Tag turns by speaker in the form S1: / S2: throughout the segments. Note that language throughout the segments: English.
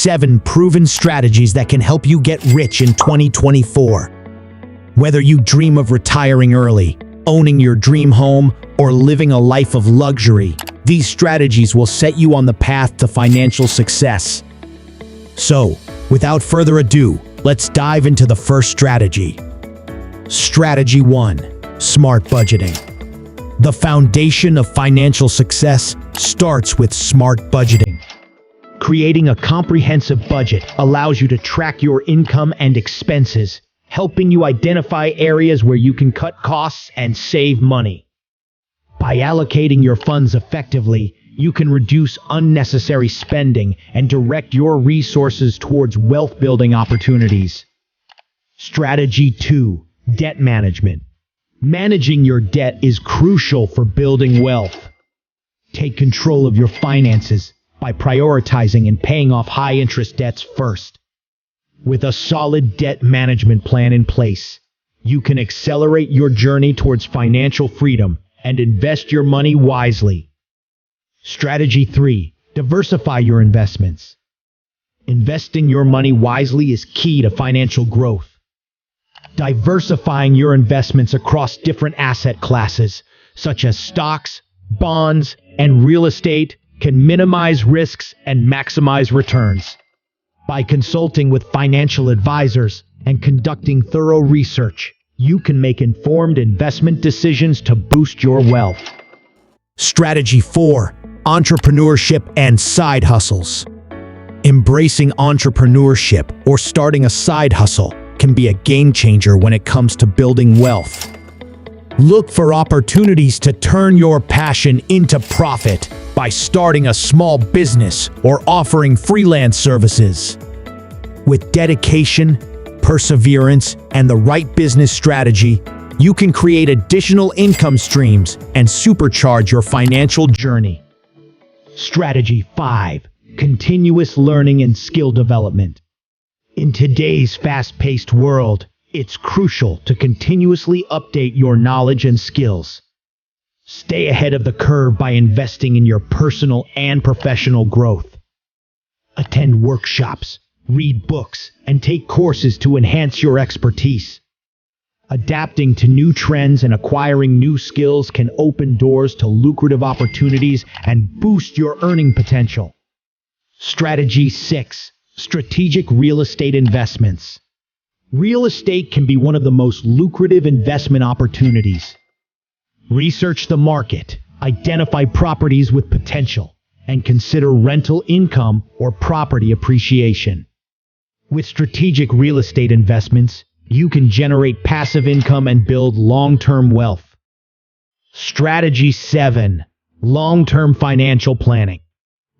S1: 7 proven strategies that can help you get rich in 2024. Whether you dream of retiring early, owning your dream home, or living a life of luxury, these strategies will set you on the path to financial success. So, without further ado, let's dive into the first strategy. Strategy 1: Smart budgeting. The foundation of financial success starts with smart budgeting. Creating a comprehensive budget allows you to track your income and expenses, helping you identify areas where you can cut costs and save money. By allocating your funds effectively, you can reduce unnecessary spending and direct your resources towards wealth-building opportunities. Strategy 2: Debt management. Managing your debt is crucial for building wealth. Take control of your finances by prioritizing and paying off high-interest debts first. With a solid debt management plan in place, you can accelerate your journey towards financial freedom and invest your money wisely. Strategy 3: Diversify your investments. Investing your money wisely is key to financial growth. Diversifying your investments across different asset classes, such as stocks, bonds, and real estate, can minimize risks and maximize returns. By consulting with financial advisors and conducting thorough research, you can make informed investment decisions to boost your wealth. Strategy 4: Entrepreneurship and side hustles. Embracing entrepreneurship or starting a side hustle can be a game changer when it comes to building wealth. Look for opportunities to turn your passion into profit by starting a small business or offering freelance services. With dedication, perseverance, and the right business strategy, you can create additional income streams and supercharge your financial journey. Strategy 5: Continuous learning and skill development. In today's fast-paced world, it's crucial to continuously update your knowledge and skills. Stay ahead of the curve by investing in your personal and professional growth. Attend workshops, read books, and take courses to enhance your expertise. Adapting to new trends and acquiring new skills can open doors to lucrative opportunities and boost your earning potential. Strategy 6: Strategic real estate investments. Real estate can be one of the most lucrative investment opportunities. Research the market, identify properties with potential, and consider rental income or property appreciation. With strategic real estate investments, you can generate passive income and build long-term wealth. Strategy 7: Long-term financial planning.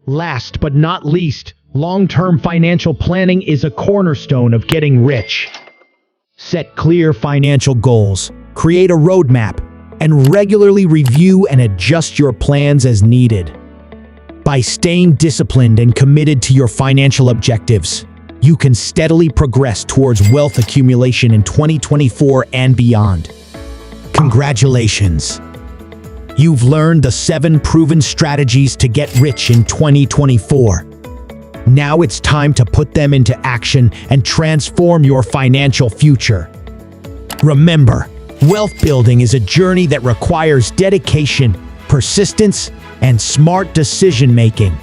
S1: Last but not least, long-term financial planning is a cornerstone of getting rich. Set clear financial goals, create a roadmap, and regularly review and adjust your plans as needed. By staying disciplined and committed to your financial objectives, you can steadily progress towards wealth accumulation in 2024 and beyond. Congratulations! You've learned the 7 proven strategies to get rich in 2024. Now it's time to put them into action and transform your financial future. Remember, wealth building is a journey that requires dedication, persistence, and smart decision-making.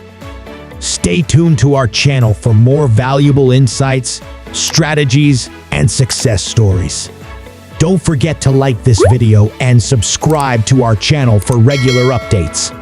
S1: Stay tuned to our channel for more valuable insights, strategies, and success stories. Don't forget to like this video and subscribe to our channel for regular updates.